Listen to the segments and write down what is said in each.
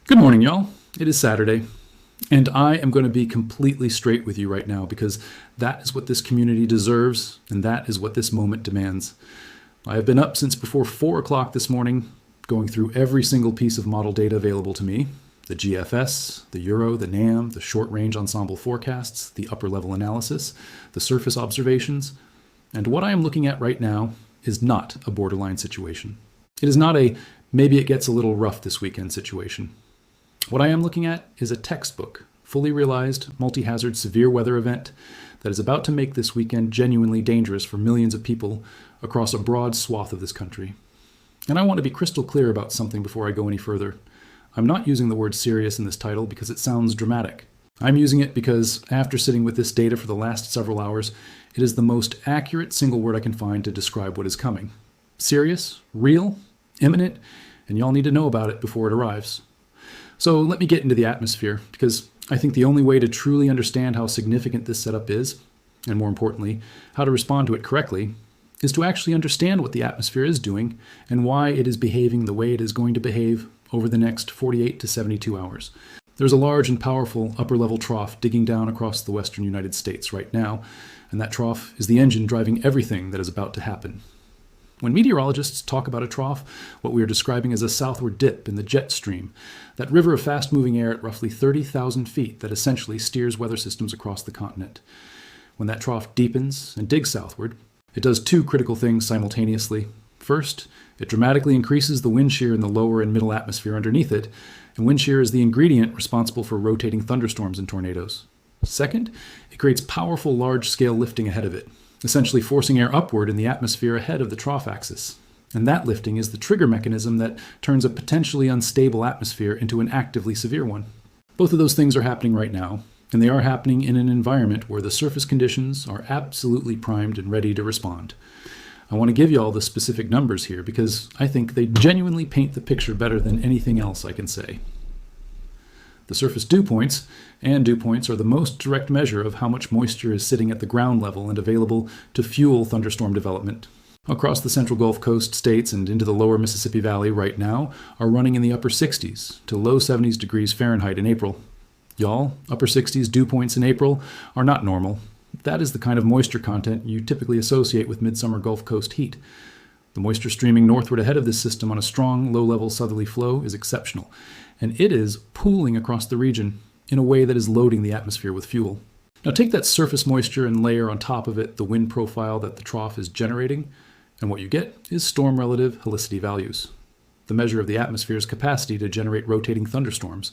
Good morning, y'all. It is Saturday, and I am going to be completely straight with you right now because that is what this community deserves, and that is what this moment demands. I have been up since before 4 o'clock this morning, going through every single piece of model data available to me, the GFS, the Euro, the NAM, the short-range ensemble forecasts, the upper-level analysis, the surface observations, and what I am looking at right now is not a borderline situation. It is not a maybe it gets a little rough this weekend situation. What I am looking at is a textbook, fully realized, multi-hazard severe weather event that is about to make this weekend genuinely dangerous for millions of people across a broad swath of this country. And I want to be crystal clear about something before I go any further. I'm not using the word serious in this title because it sounds dramatic. I'm using it because after sitting with this data for the last several hours, it is the most accurate single word I can find to describe what is coming. Serious, real, imminent, and y'all need to know about it before it arrives. So let me get into the atmosphere, because I think the only way to truly understand how significant this setup is, and more importantly, how to respond to it correctly, is to actually understand what the atmosphere is doing and why it is behaving the way it is going to behave over the next 48 to 72 hours. There's a large and powerful upper-level trough digging down across the western United States right now, and that trough is the engine driving everything that is about to happen. When meteorologists talk about a trough, what we are describing is a southward dip in the jet stream, that river of fast-moving air at roughly 30,000 feet that essentially steers weather systems across the continent. When that trough deepens and digs southward, it does two critical things simultaneously. First, it dramatically increases the wind shear in the lower and middle atmosphere underneath it, and wind shear is the ingredient responsible for rotating thunderstorms and tornadoes. Second, it creates powerful large-scale lifting ahead of it, essentially forcing air upward in the atmosphere ahead of the trough axis. And that lifting is the trigger mechanism that turns a potentially unstable atmosphere into an actively severe one. Both of those things are happening right now, and they are happening in an environment where the surface conditions are absolutely primed and ready to respond. I want to give you all the specific numbers here because I think they genuinely paint the picture better than anything else I can say. The surface dew points and dew points are the most direct measure of how much moisture is sitting at the ground level and available to fuel thunderstorm development. Across the central Gulf Coast states and into the lower Mississippi Valley right now are running in the upper 60s to low 70s degrees Fahrenheit in April. Y'all, upper 60s dew points in April are not normal. That is the kind of moisture content you typically associate with midsummer Gulf Coast heat. The moisture streaming northward ahead of this system on a strong, low-level southerly flow is exceptional, and it is pooling across the region in a way that is loading the atmosphere with fuel. Now take that surface moisture and layer on top of it the wind profile that the trough is generating, and what you get is storm relative helicity values, the measure of the atmosphere's capacity to generate rotating thunderstorms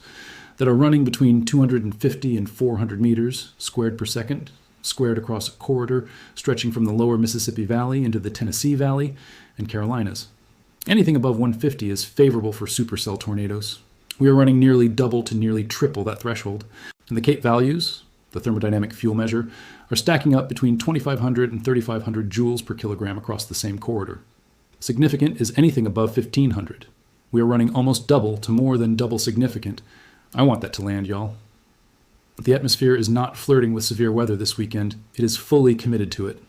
that are running between 250 and 400 meters squared per second, squared across a corridor stretching from the lower Mississippi Valley into the Tennessee Valley and Carolinas. Anything above 150 is favorable for supercell tornadoes. We are running nearly double to nearly triple that threshold. And the CAPE values, the thermodynamic fuel measure, are stacking up between 2,500 and 3,500 joules per kilogram across the same corridor. Significant is anything above 1,500. We are running almost double to more than double significant. I want that to land, y'all. The atmosphere is not flirting with severe weather this weekend. It is fully committed to it.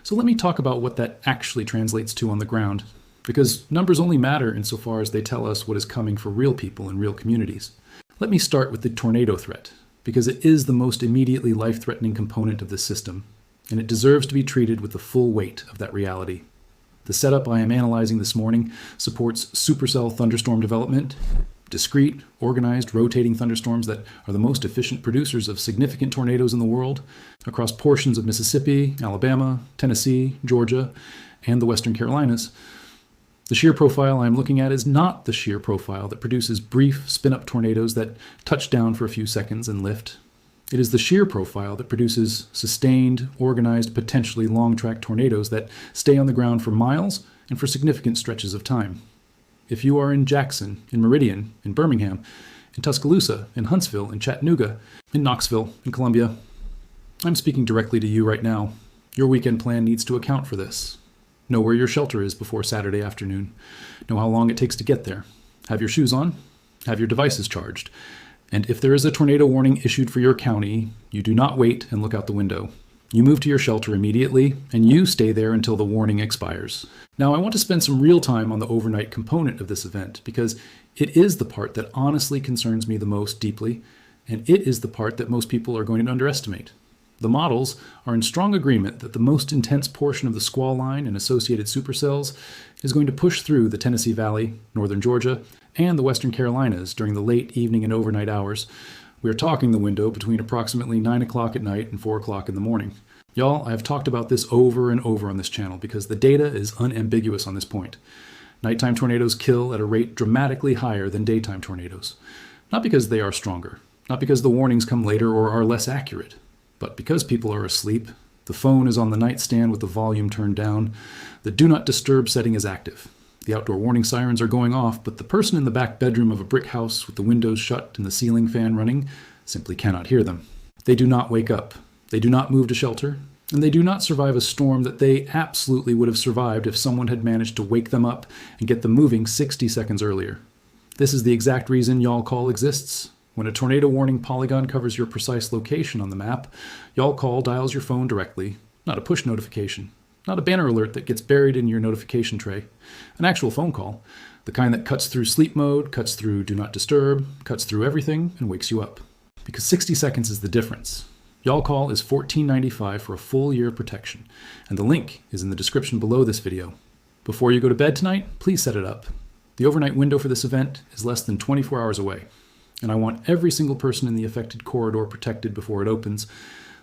So let me talk about what that actually translates to on the ground, because numbers only matter insofar as they tell us what is coming for real people in real communities. Let me start with the tornado threat, because it is the most immediately life-threatening component of this system, and it deserves to be treated with the full weight of that reality. The setup I am analyzing this morning supports supercell thunderstorm development, discrete, organized, rotating thunderstorms that are the most efficient producers of significant tornadoes in the world across portions of Mississippi, Alabama, Tennessee, Georgia, and the Western Carolinas. The shear profile I'm looking at is not the shear profile that produces brief spin-up tornadoes that touch down for a few seconds and lift. It is the shear profile that produces sustained, organized, potentially long-track tornadoes that stay on the ground for miles and for significant stretches of time. If you are in Jackson, in Meridian, in Birmingham, in Tuscaloosa, in Huntsville, in Chattanooga, in Knoxville, in Columbia, I'm speaking directly to you right now. Your weekend plan needs to account for this. Know where your shelter is before Saturday afternoon. Know how long it takes to get there. Have your shoes on. Have your devices charged. And if there is a tornado warning issued for your county, you do not wait and look out the window. You move to your shelter immediately, and you stay there until the warning expires. Now, I want to spend some real time on the overnight component of this event, because It is the part that honestly concerns me the most deeply, and it is the part that most people are going to underestimate. The models are in strong agreement that the most intense portion of the squall line and associated supercells is going to push through the Tennessee Valley, northern Georgia, and the western Carolinas during the late evening and overnight hours. We are talking the window between approximately 9 o'clock at night and 4 o'clock in the morning. Y'all, I have talked about this over and over on this channel because the data is unambiguous on this point. Nighttime tornadoes kill at a rate dramatically higher than daytime tornadoes. Not because they are stronger, not because the warnings come later or are less accurate, but because people are asleep, the phone is on the nightstand with the volume turned down, the do not disturb setting is active. The outdoor warning sirens are going off, but the person in the back bedroom of a brick house with the windows shut and the ceiling fan running simply cannot hear them. They do not wake up. They do not move to shelter. And they do not survive a storm that they absolutely would have survived if someone had managed to wake them up and get them moving 60 seconds earlier. This is the exact reason Y'all Call exists. When a tornado warning polygon covers your precise location on the map, Y'all Call dials your phone directly, not a push notification. Not a banner alert that gets buried in your notification tray. An actual phone call. The kind that cuts through sleep mode, cuts through do not disturb, cuts through everything, and wakes you up. Because 60 seconds is the difference. Y'all Call is $14.95 for a full year of protection, and the link is in the description below this video. Before you go to bed tonight, please set it up. The overnight window for this event is less than 24 hours away, and I want every single person in the affected corridor protected before it opens.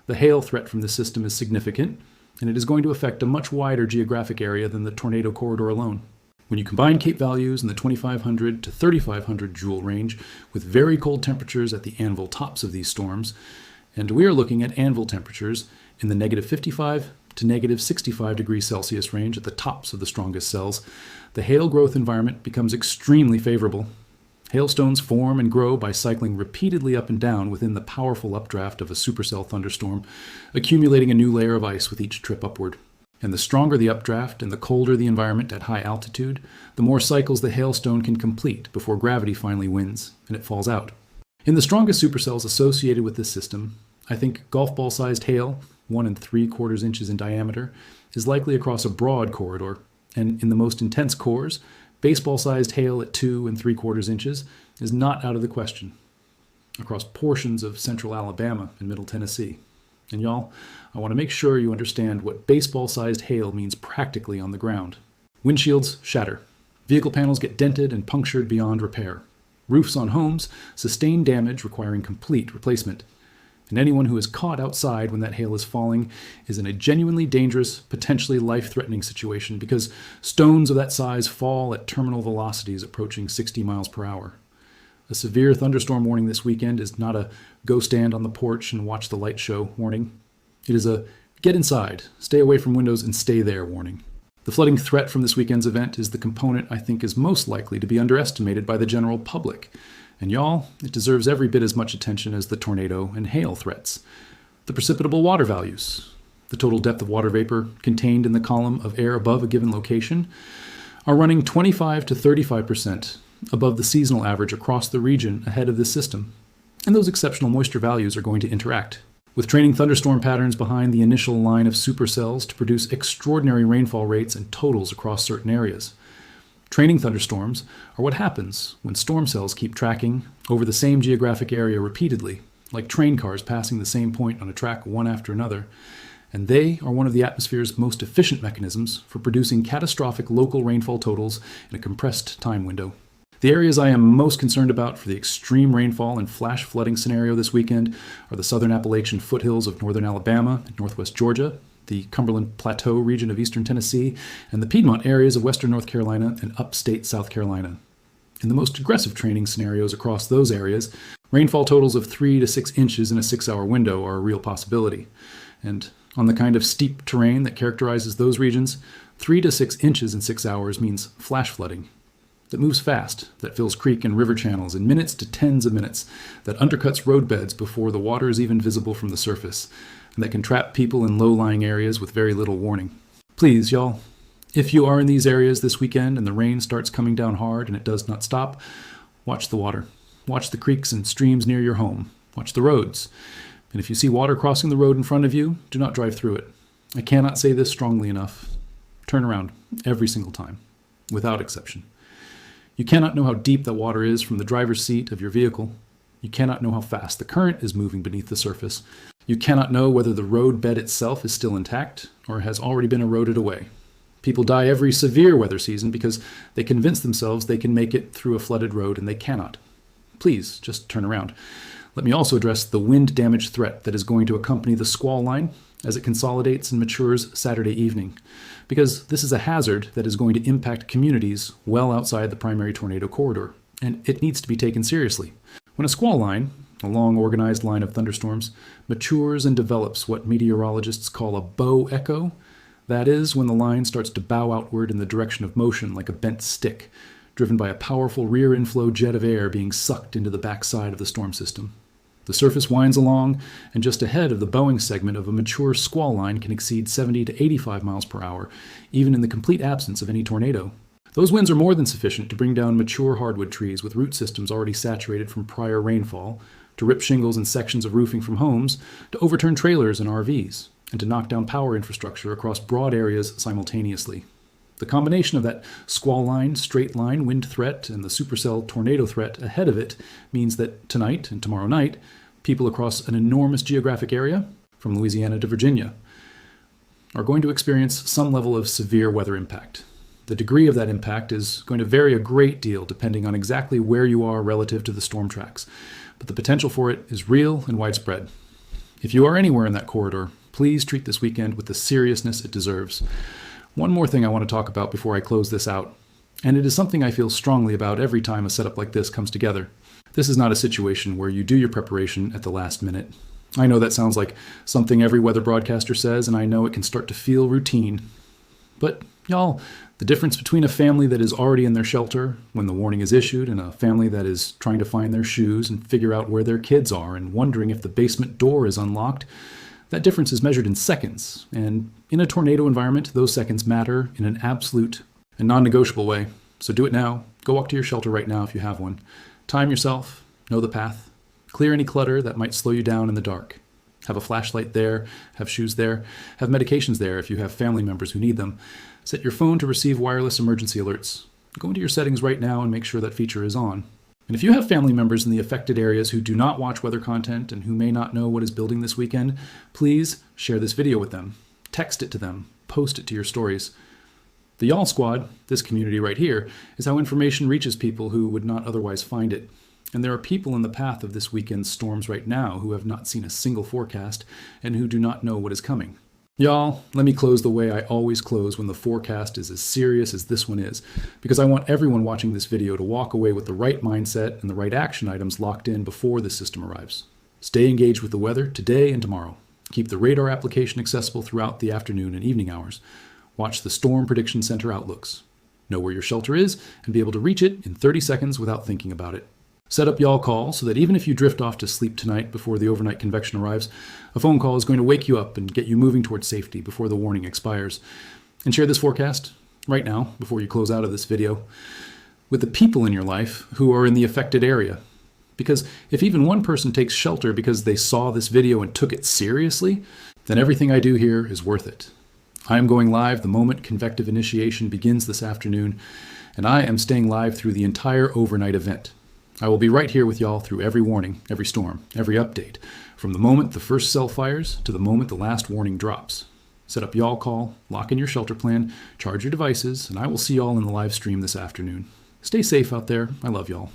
The hail threat from this system is significant, and it is going to affect a much wider geographic area than the tornado corridor alone. When you combine Cape values in the 2,500 to 3,500 joule range with very cold temperatures at the anvil tops of these storms, and we are looking at anvil temperatures in the negative 55 to negative 65 degrees Celsius range at the tops of the strongest cells, the hail growth environment becomes extremely favorable. Hailstones form and grow by cycling repeatedly up and down within the powerful updraft of a supercell thunderstorm, accumulating a new layer of ice with each trip upward. And the stronger the updraft and the colder the environment at high altitude, the more cycles the hailstone can complete before gravity finally wins and it falls out. In the strongest supercells associated with this system, I think golf ball-sized hail, 1 3/4 inches in diameter, is likely across a broad corridor, and in the most intense cores, baseball-sized hail at 2 3/4 inches is not out of the question, across portions of central Alabama and middle Tennessee. And y'all, I want to make sure you understand what baseball-sized hail means practically on the ground. Windshields shatter. Vehicle panels get dented and punctured beyond repair. Roofs on homes sustain damage requiring complete replacement. And anyone who is caught outside when that hail is falling is in a genuinely dangerous, potentially life-threatening situation because stones of that size fall at terminal velocities approaching 60 miles per hour. A severe thunderstorm warning this weekend is not a go stand on the porch and watch the light show warning. It is a get inside, stay away from windows and stay there warning. The flooding threat from this weekend's event is the component I think is most likely to be underestimated by the general public. And y'all, it deserves every bit as much attention as the tornado and hail threats. The precipitable water values, the total depth of water vapor contained in the column of air above a given location, are running 25 to 35% above the seasonal average across the region ahead of this system. And those exceptional moisture values are going to interact with training thunderstorm patterns behind the initial line of supercells to produce extraordinary rainfall rates and totals across certain areas. Training thunderstorms are what happens when storm cells keep tracking over the same geographic area repeatedly, like train cars passing the same point on a track one after another, and they are one of the atmosphere's most efficient mechanisms for producing catastrophic local rainfall totals in a compressed time window. The areas I am most concerned about for the extreme rainfall and flash flooding scenario this weekend are the southern Appalachian foothills of northern Alabama and northwest Georgia, the Cumberland Plateau region of eastern Tennessee, and the Piedmont areas of western North Carolina and upstate South Carolina. In the most aggressive training scenarios across those areas, rainfall totals of 3 to 6 inches in a 6-hour window are a real possibility. And on the kind of steep terrain that characterizes those regions, 3 to 6 inches in 6 hours means flash flooding that moves fast, that fills creek and river channels in minutes to tens of minutes, that undercuts roadbeds before the water is even visible from the surface, and that can trap people in low-lying areas with very little warning. Please, y'all, if you are in these areas this weekend and the rain starts coming down hard and it does not stop, watch the water. Watch the creeks and streams near your home. Watch the roads. And if you see water crossing the road in front of you, do not drive through it. I cannot say this strongly enough. Turn around every single time, without exception. You cannot know how deep that water is from the driver's seat of your vehicle. You cannot know how fast the current is moving beneath the surface. You cannot know whether the road bed itself is still intact or has already been eroded away. People die every severe weather season because they convince themselves they can make it through a flooded road and they cannot. Please, just turn around. Let me also address the wind damage threat that is going to accompany the squall line as it consolidates and matures Saturday evening, because this is a hazard that is going to impact communities well outside the primary tornado corridor, and it needs to be taken seriously. When a squall line, a long organized line of thunderstorms, matures and develops what meteorologists call a bow echo, that is when the line starts to bow outward in the direction of motion like a bent stick, driven by a powerful rear inflow jet of air being sucked into the backside of the storm system. The surface winds along, and just ahead of the bowing segment of a mature squall line can exceed 70 to 85 miles per hour, even in the complete absence of any tornado. Those winds are more than sufficient to bring down mature hardwood trees with root systems already saturated from prior rainfall, to rip shingles and sections of roofing from homes, to overturn trailers and RVs, and to knock down power infrastructure across broad areas simultaneously. The combination of that squall line, straight line wind threat and the supercell tornado threat ahead of it means that tonight and tomorrow night, people across an enormous geographic area, from Louisiana to Virginia, are going to experience some level of severe weather impact. The degree of that impact is going to vary a great deal depending on exactly where you are relative to the storm tracks, but the potential for it is real and widespread. If you are anywhere in that corridor, please treat this weekend with the seriousness it deserves. One more thing I want to talk about before I close this out, and it is something I feel strongly about every time a setup like this comes together. This is not a situation where you do your preparation at the last minute. I know that sounds like something every weather broadcaster says, and I know it can start to feel routine. But, y'all, the difference between a family that is already in their shelter when the warning is issued and a family that is trying to find their shoes and figure out where their kids are and wondering if the basement door is unlocked, that difference is measured in seconds, and in a tornado environment, those seconds matter in an absolute and non-negotiable way. So do it now. Go walk to your shelter right now if you have one. Time yourself, know the path, clear any clutter that might slow you down in the dark. Have a flashlight there, have shoes there, have medications there if you have family members who need them. Set your phone to receive wireless emergency alerts. Go into your settings right now and make sure that feature is on. And if you have family members in the affected areas who do not watch weather content and who may not know what is building this weekend, please share this video with them. Text it to them. Post it to your stories. The Y'all Squad, this community right here, is how information reaches people who would not otherwise find it. And there are people in the path of this weekend's storms right now who have not seen a single forecast and who do not know what is coming. Y'all, let me close the way I always close when the forecast is as serious as this one is, because I want everyone watching this video to walk away with the right mindset and the right action items locked in before this system arrives. Stay engaged with the weather today and tomorrow. Keep the radar application accessible throughout the afternoon and evening hours. Watch the Storm Prediction Center outlooks. Know where your shelter is and be able to reach it in 30 seconds without thinking about it. Set up Y'all Call so that even if you drift off to sleep tonight before the overnight convection arrives, a phone call is going to wake you up and get you moving towards safety before the warning expires. And share this forecast right now, before you close out of this video, with the people in your life who are in the affected area. Because if even one person takes shelter because they saw this video and took it seriously, then everything I do here is worth it. I am going live the moment convective initiation begins this afternoon, and I am staying live through the entire overnight event. I will be right here with y'all through every warning, every storm, every update, from the moment the first cell fires to the moment the last warning drops. Set up Y'all Call, lock in your shelter plan, charge your devices, and I will see y'all in the live stream this afternoon. Stay safe out there. I love y'all.